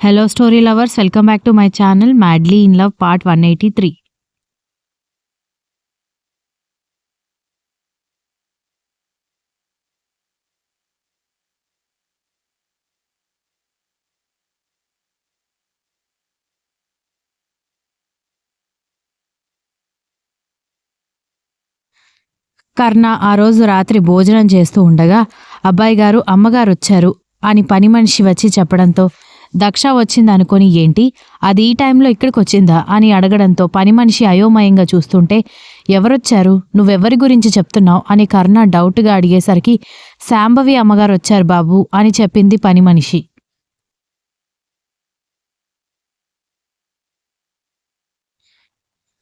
Hello, story lovers. Welcome back to my channel, Madly in Love, part 183. కర్ణ ఆ రోజు రాత్రి భోజనం చేస్తూ ఉండగా అబ్బాయి గారు అమ్మగారొచ్చారు అని పని మనిషి వచ్చి చెప్పడంతో దక్ష వచ్చిందనుకొని ఏంటి అది ఈ టైంలో ఇక్కడికొచ్చిందా అని అడగడంతో పని మనిషి అయోమయంగా చూస్తుంటే ఎవరొచ్చారు నువ్వెవరి గురించి చెప్తున్నావు అని కర్ణ డౌట్గా అడిగేసరికి శాంభవి అమ్మగారు వచ్చారు బాబు అని చెప్పింది పని మనిషి.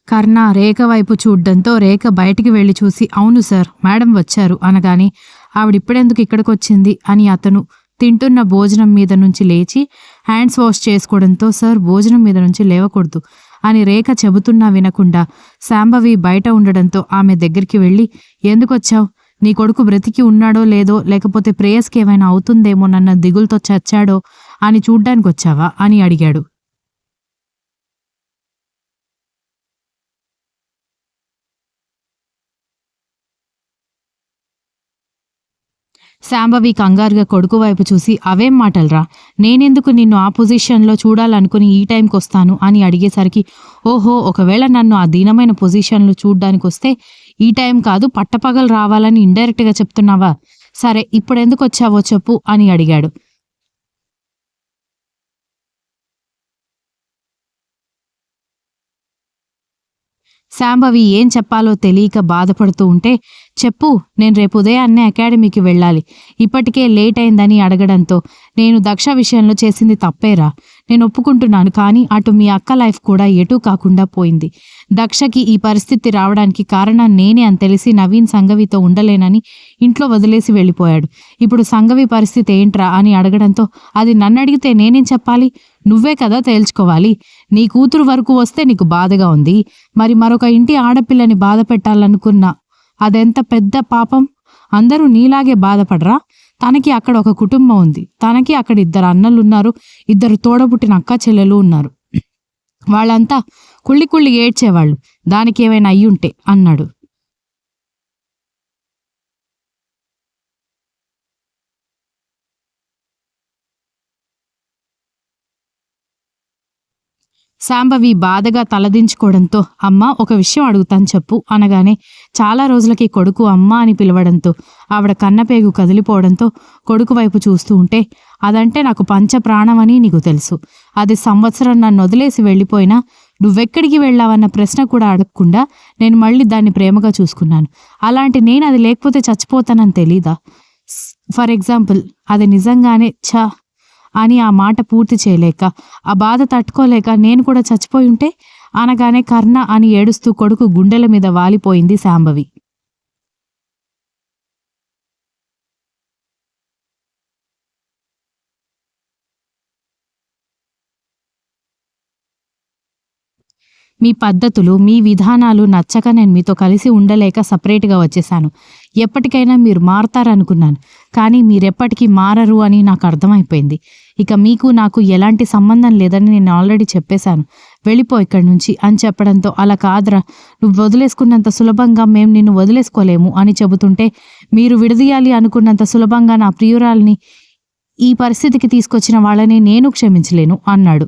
కర్ణ రేఖ వైపు చూడ్డంతో రేఖ బయటికి వెళ్లి చూసి అవును సార్ మేడం వచ్చారు అనగానే ఆవిడిప్పుడెందుకు ఇక్కడికొచ్చింది అని అతను తింటున్న భోజనం మీద నుంచి లేచి హ్యాండ్స్ వాష్ చేసుకోవడంతో సార్ భోజనం మీద నుంచి లేవకూడదు అని రేఖ చెబుతున్నా వినకుండా శాంభవి బయట ఉండడంతో ఆమె దగ్గరికి వెళ్ళి ఎందుకొచ్చావు నీ కొడుకు బ్రతికి ఉన్నాడో లేదో లేకపోతే ప్రేయస్కి ఏమైనా అవుతుందేమోనన్న దిగులతో చచ్చాడో అని చూడ్డానికొచ్చావా అని అడిగాడు. శాంభవి కంగారుగా కొడుకు వైపు చూసి అవేం మాటలరా నేనెందుకు నిన్ను ఆ పొజిషన్లో చూడాలనుకుని ఈ టైంకొస్తాను అని అడిగేసరికి ఓహో ఒకవేళ నన్ను ఆ దీనమైన పొజిషన్లో చూడ్డానికి వస్తే ఈ టైం కాదు పట్టపగలు రావాలని ఇండైరెక్ట్గా చెప్తున్నావా సరే ఇప్పుడెందుకు వచ్చావో చెప్పు అని అడిగాడు. శాంభవి ఏం చెప్పాలో తెలియక బాధపడుతూ ఉంటే చెప్పు నేను రేపు ఉదయాన్నే అకాడమీకి వెళ్ళాలి ఇప్పటికే లేట్ అయిందని అడగడంతో నేను దక్ష విషయంలో చేసింది తప్పేరా నేను ఒప్పుకుంటున్నాను కానీ అటు మీ అక్క లైఫ్ కూడా ఎటూ కాకుండా పోయింది దక్షకి ఈ పరిస్థితి రావడానికి కారణం నేనే అని తెలిసి నవీన్ సంగవితో ఉండలేనని ఇంట్లో వదిలేసి వెళ్ళిపోయాడు ఇప్పుడు సంగవి పరిస్థితి ఏంట్రా అని అడగడంతో అది నన్ను అడిగితే నేనేం చెప్పాలి నువ్వే కదా తేల్చుకోవాలి నీ కూతురు వరకు వస్తే నీకు బాధగా ఉంది మరి మరొక ఇంటి ఆడపిల్లని బాధ పెట్టాలనుకున్నా అదెంత పెద్ద పాపం అందరూ నీలాగే బాధపడరా తనకి అక్కడ ఒక కుటుంబం ఉంది తనకి అక్కడ ఇద్దరు అన్నలున్నారు ఇద్దరు తోడబుట్టిన అక్క చెల్లెలు ఉన్నారు వాళ్ళంతా కుళ్ళి కుళ్ళి ఏడ్చేవాళ్ళు దానికి ఏమైనా అయ్యుంటే అన్నాడు. శాంభవి బాధగా తలదించుకోవడంతో అమ్మ ఒక విషయం అడుగుతాను చెప్పు అనగానే చాలా రోజులకి కొడుకు అమ్మ అని పిలవడంతో ఆవిడ కన్నపేగు కదిలిపోవడంతో కొడుకు వైపు చూస్తూ ఉంటే అదంటే నాకు పంచ ప్రాణమని నీకు తెలుసు అది సంవత్సరం నన్ను వదిలేసి వెళ్ళిపోయినా నువ్వెక్కడికి వెళ్ళావన్న ప్రశ్న కూడా అడగకుండా నేను మళ్ళీ దాన్ని ప్రేమగా చూసుకున్నాను అలాంటి నేను అది లేకపోతే చచ్చిపోతానని తెలీదా ఫర్ ఎగ్జాంపుల్ అది నిజంగానే అని ఆ మాట పూర్తి చేయలేక ఆ బాధ తట్టుకోలేక నేను కూడా చచ్చిపోయి ఉంటే అనగానే కర్ణ అని ఏడుస్తూ కొడుకు గుండెల మీద వాలిపోయింది శాంభవి. మీ పద్ధతులు మీ విధానాలు నచ్చక నేను మీతో కలిసి ఉండలేక సపరేట్గా వచ్చేసాను ఎప్పటికైనా మీరు మారతారనుకున్నాను కానీ మీరెప్పటికీ మారరు అని నాకు అర్థమైపోయింది ఇక మీకు నాకు ఎలాంటి సంబంధం లేదని నేను ఆల్రెడీ చెప్పేశాను వెళ్ళిపో ఇక్కడి నుంచి అని చెప్పడంతో అలా కాదురా నువ్వు వదిలేసుకున్నంత సులభంగా మేము నిన్ను వదిలేసుకోలేము అని చెబుతుంటే మీరు విడదీయాలి అనుకున్నంత సులభంగా నా ప్రియురాల్ని ఈ పరిస్థితికి తీసుకొచ్చిన వాళ్ళని నేను క్షమించలేను అన్నాడు.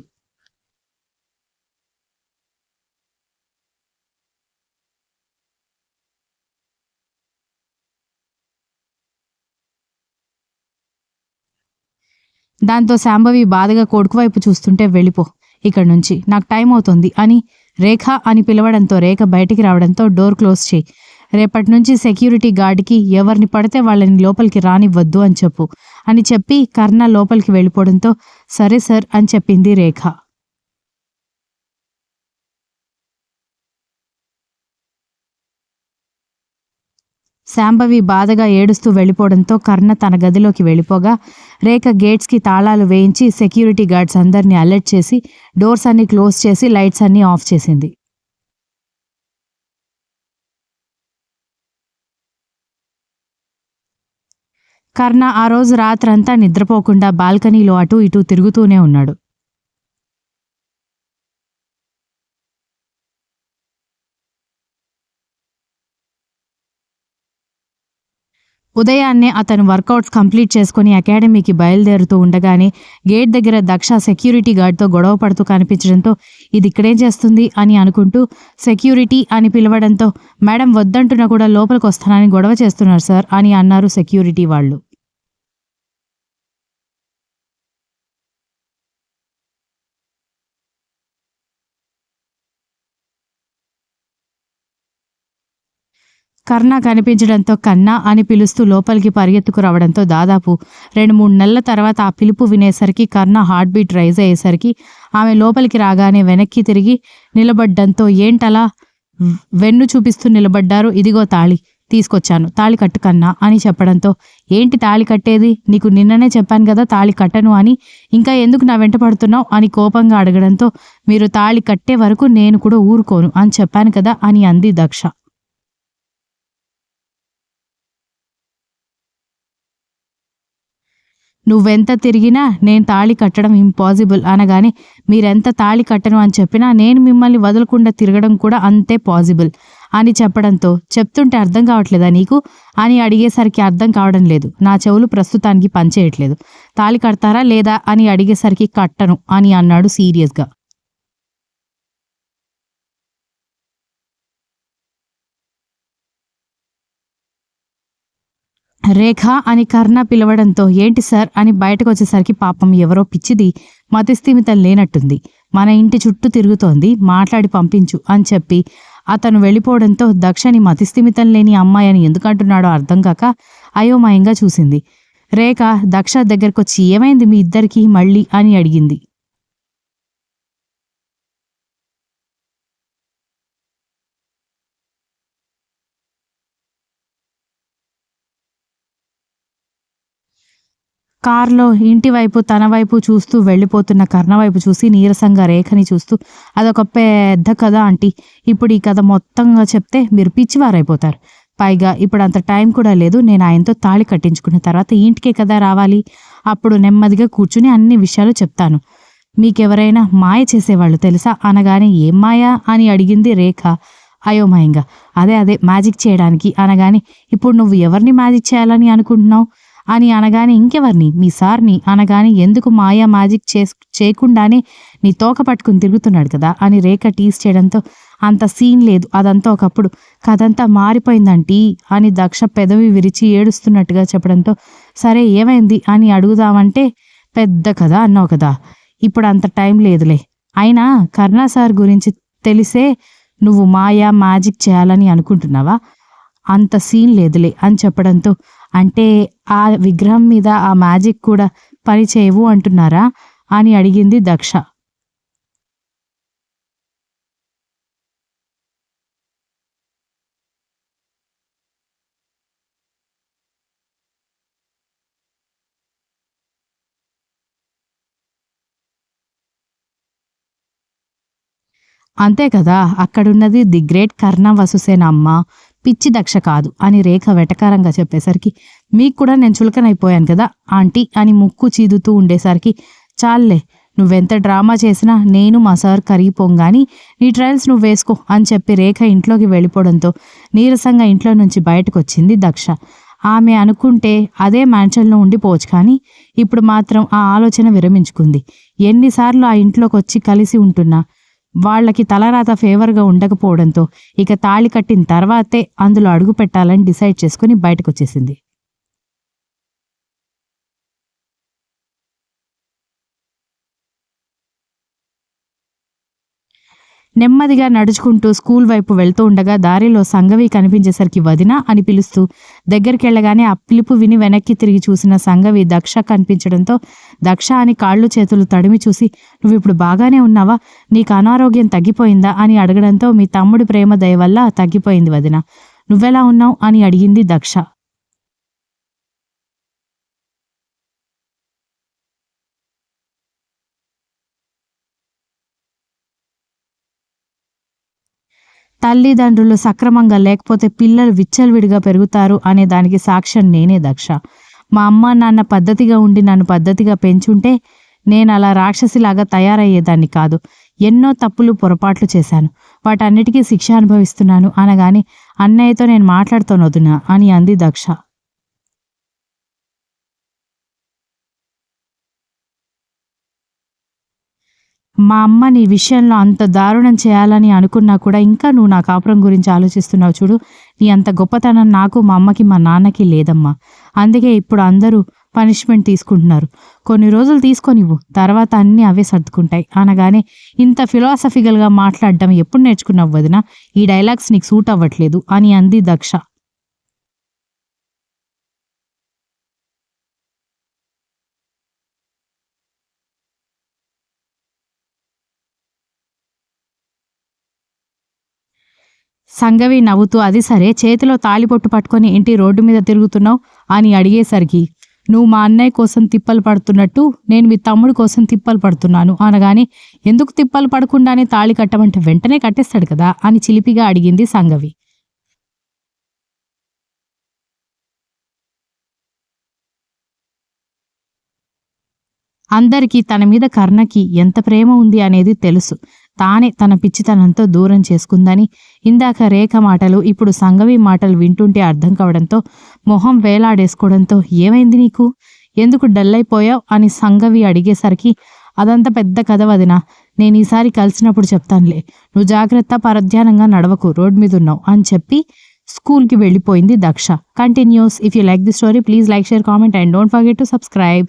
దాంతో శాంభవి బాధగా కొడుకు వైపు చూస్తుంటే వెళ్ళిపో ఇక్కడి నుంచి నాకు టైం అవుతుంది అని రేఖ అని పిలవడంతో రేఖ బయటికి రావడంతో డోర్ క్లోజ్ చేయి రేపటి నుంచి సెక్యూరిటీ గార్డ్కి ఎవరిని పడితే వాళ్ళని లోపలికి రానివ్వద్దు అని చెప్పు అని చెప్పి కర్ణ లోపలికి వెళ్ళిపోవడంతో సరే సార్ అని చెప్పింది రేఖ. శాంభవి బాధగా ఏడుస్తూ వెళ్ళిపోవడంతో కర్ణ తన గదిలోకి వెళ్ళిపోగా రేఖ గేట్స్కి తాళాలు వేయించి సెక్యూరిటీ గార్డ్స్ అందరినీ అలర్ట్ చేసి డోర్స్ అన్ని క్లోజ్ చేసి లైట్స్ అన్నీ ఆఫ్ చేసింది. కర్ణ ఆ రోజు రాత్రంతా నిద్రపోకుండా బాల్కనీలో అటూ ఇటూ తిరుగుతూనే ఉన్నాడు. ఉదయాన్నే అతను వర్కౌట్స్ కంప్లీట్ చేసుకుని అకాడమీకి బయలుదేరుతూ ఉండగానే గేట్ దగ్గర దక్ష సెక్యూరిటీ గార్డ్తో గొడవ పడుతూ కనిపించడంతో ఇది ఇక్కడేం చేస్తుంది అని అనుకుంటూ సెక్యూరిటీ అని పిలవడంతో మేడం వద్దంటున్నా కూడా లోపలికి వస్తానని గొడవ చేస్తున్నారు సార్ అని అన్నారు సెక్యూరిటీ వాళ్ళు. కర్ణ కనిపించడంతో కన్నా అని పిలుస్తూ లోపలికి పరిగెత్తుకు రావడంతో దాదాపు 2-3 నెలల తర్వాత ఆ పిలుపు వినేసరికి కర్ణ హార్ట్ బీట్ రైజ్ అయ్యేసరికి ఆమె లోపలికి రాగానే వెనక్కి తిరిగి నిలబడ్డంతో ఏంటలా వెన్ను చూపిస్తూ నిలబడ్డారు, ఇదిగో తాళి తీసుకొచ్చాను, తాళి కట్టు కన్నా అని చెప్పడంతో ఏంటి తాళి కట్టేది, నీకు నిన్ననే చెప్పాను కదా తాళి కట్టను అని, ఇంకా ఎందుకు నా వెంట పడుతున్నావు అని కోపంగా అడగడంతో మీరు తాళి కట్టే వరకు నేను కూడా ఊరుకోను అని చెప్పాను కదా అని అంది దక్ష. నువ్వెంత తిరిగినా నేను తాళి కట్టడం ఇంపాసిబుల్ అనగానే మీరెంత తాళి కట్టను అని చెప్పినా నేను మిమ్మల్ని వదలకుండా తిరగడం కూడా అంతే పాసిబుల్ అని చెప్పడంతో చెప్తుంటే అర్థం కావట్లేదా నీకు అని అడిగేసరికి అర్థం కావడం లేదు, నా చెవులు ప్రస్తుతానికి పనిచేయట్లేదు, తాళి కడతారా లేదా అని అడిగేసరికి కట్టను అని అన్నాడు సీరియస్గా. రేఖ అని కర్ణ పిలవడంతో ఏంటి సార్ అని బయటకు వచ్చేసరికి పాపం ఎవరో పిచ్చిది మతిస్థిమితం లేనట్టుంది, మన ఇంటి చుట్టూ తిరుగుతోంది, మాట్లాడి పంపించు అని చెప్పి అతను వెళ్ళిపోవడంతో దక్షని మతిస్థిమితం లేని అమ్మాయి అని ఎందుకంటున్నాడో అర్థం కాక అయోమయంగా చూసింది. రేఖ దక్ష దగ్గరకొచ్చి ఏమైంది మీ ఇద్దరికీ మళ్ళీ అని అడిగింది. కారులో ఇంటి వైపు తన వైపు చూస్తూ వెళ్ళిపోతున్న కర్ణ వైపు చూసి నీరసంగా రేఖని చూస్తూ అదొక పెద్ద కథ ఆంటీ, ఇప్పుడు ఈ కథ మొత్తంగా చెప్తే మీరు పిచ్చివారైపోతారు, పైగా ఇప్పుడు అంత టైం కూడా లేదు, నేను ఆయనతో తాళి కట్టించుకున్న తర్వాత ఇంటికే కదా రావాలి, అప్పుడు నెమ్మదిగా కూర్చుని అన్ని విషయాలు చెప్తాను, మీకెవరైనా మాయ చేసేవాళ్ళు తెలుసా అనగానే ఏం మాయ అని అడిగింది రేఖ అయోమయంగా. అదే మ్యాజిక్ చేయడానికి అనగానే ఇప్పుడు నువ్వు ఎవరిని మ్యాజిక్ చేయాలని అనుకుంటున్నావు అని అనగానే ఇంకెవర్ని మీ సార్ని అనగానే ఎందుకు మాయా మ్యాజిక్ చేయకుండానే నీ తోక పట్టుకుని తిరుగుతున్నాడు కదా అని రేఖ టీస్ చేయడంతో అంత సీన్ లేదు, అదంతా ఒకప్పుడు, కథంతా మారిపోయిందంటీ అని దక్ష పెదవి విరిచి ఏడుస్తున్నట్టుగా చెప్పడంతో సరే ఏమైంది అని అడుగుదామంటే పెద్ద కథ అన్నావు కదా, ఇప్పుడు అంత టైం లేదులే, అయినా కర్ణా సార్ గురించి తెలిసే నువ్వు మాయా మ్యాజిక్ చేయాలని అనుకుంటున్నావా, అంత సీన్ లేదులే అని చెప్పడంతో అంటే ఆ విగ్రహం మీద ఆ మ్యాజిక్ కూడా పని చేయవు అంటున్నారా అని అడిగింది దక్ష. అంతే కదా, అక్కడున్నది ది గ్రేట్ కర్ణ వసుసేన అమ్మ, పిచ్చి దక్ష కాదు అని రేఖ వెటకారంగా చెప్పేసరికి మీకు కూడా నేను చులకనైపోయాను కదా ఆంటీ అని ముక్కు చీదుతూ ఉండేసరికి చాల్లే, నువ్వెంత డ్రామా చేసినా నేను మా సార్ కరిగిపోంగాని నీ ట్రయల్స్ నువ్వు వేసుకో అని చెప్పి రేఖ ఇంట్లోకి వెళ్ళిపోవడంతో నీరసంగా ఇంట్లో నుంచి బయటకు వచ్చింది దక్ష. ఆమె అనుకుంటే అదే మ్యాన్షన్లో ఉండిపోవచ్చు, కానీ ఇప్పుడు మాత్రం ఆ ఆలోచన విరమించుకుంది. ఎన్నిసార్లు ఆ ఇంట్లోకి వచ్చి కలిసి ఉంటున్నా వాళ్ళకి తలరాత ఫేవర్గా ఉండకపోవడంతో ఇక తాళి కట్టిన తర్వాతే అందులో అడుగు పెట్టాలని డిసైడ్ చేసుకుని బయటకొచ్చేసింది. నెమ్మదిగా నడుచుకుంటూ స్కూల్ వైపు వెళ్తూ ఉండగా దారిలో సంగవి కనిపించేసరికి వదినా అని పిలుస్తూ దగ్గరికెళ్ళగానే ఆ పిలుపు విని వెనక్కి తిరిగి చూసిన సంగవి దక్ష కనిపించడంతో దక్ష అని కాళ్ళు చేతులు తడిమి చూసి నువ్వు ఇప్పుడు బాగానే ఉన్నావా, నీకు అనారోగ్యం తగ్గిపోయిందా అని అడగడంతో మీ తమ్ముడి ప్రేమ దయ వల్ల తగ్గిపోయింది వదినా, నువ్వెలా ఉన్నావు అని అడిగింది దక్ష. తల్లిదండ్రులు సక్రమంగా లేకపోతే పిల్లలు విచ్చలవిడిగా పెరుగుతారు అనే దానికి సాక్ష్యం నేనే దక్ష. మా అమ్మ నాన్న పద్ధతిగా ఉండి నన్ను పద్ధతిగా పెంచుంటే నేను అలా రాక్షసిలాగా తయారయ్యేదాన్ని కాదు. ఎన్నో తప్పులు పొరపాట్లు చేశాను, వాటన్నిటికీ శిక్ష అనుభవిస్తున్నాను అనగానే అన్నయ్యతో నేను మాట్లాడుతాను వదినా అని అంది దక్ష. మా అమ్మ నీ విషయంలో అంత దారుణం చేయాలని అనుకున్నా కూడా ఇంకా నువ్వు నా కాపురం గురించి ఆలోచిస్తున్నావు చూడు. నీ అంత గొప్పతనం నాకు, మా అమ్మకి, మా నాన్నకి లేదమ్మా. అందుకే ఇప్పుడు అందరూ పనిష్మెంట్ తీసుకుంటున్నారు. కొన్ని రోజులు తీసుకొనివ్వు, తర్వాత అన్నీ అవే సర్దుకుంటాయి అనగానే ఇంత ఫిలాసఫికల్గా మాట్లాడడం ఎప్పుడు నేర్చుకున్నావు వదినా? ఈ డైలాగ్స్ నీకు సూట్ అవ్వట్లేదు అని అంది దక్ష. సంగవి నవ్వుతూ అది సరే, చేతిలో తాళిబొట్టు పట్టుకొని ఏంటి రోడ్డు మీద తిరుగుతున్నావు అని అడిగేసరికి, నువ్వు మా అన్నయ్య కోసం తిప్పలు పడుతున్నట్టు నేను మీ తమ్ముడు కోసం తిప్పలు పడుతున్నాను అనగానే, ఎందుకు తిప్పలు పడకుండానే తాళి కట్టమంటే వెంటనే కట్టేస్తాడు కదా అని చిలిపిగా అడిగింది సంగవి. అందరికీ తన మీద కర్ణకి ఎంత ప్రేమ ఉంది అనేది తెలుసు. తానే తన పిచ్చితనంతో దూరం చేసుకుందని ఇందాక రేఖ మాటలు, ఇప్పుడు సంగవి మాటలు వింటుంటే అర్థం కావడంతో మొహం వేలాడేసుకోవడంతో, ఏమైంది నీకు, ఎందుకు డల్ అయిపోయావు అని సంగవి అడిగేసరికి, అదంతా పెద్ద కథ వదినా, నేను ఈసారి కలిసినప్పుడు చెప్తానులే, నువ్వు జాగ్రత్త, పరధ్యానంగా నడవకు, రోడ్ మీద ఉన్నావు అని చెప్పి స్కూల్కి వెళ్ళిపోయింది Daksha. Continuous. If you like the story please like, share, comment and don't forget to subscribe.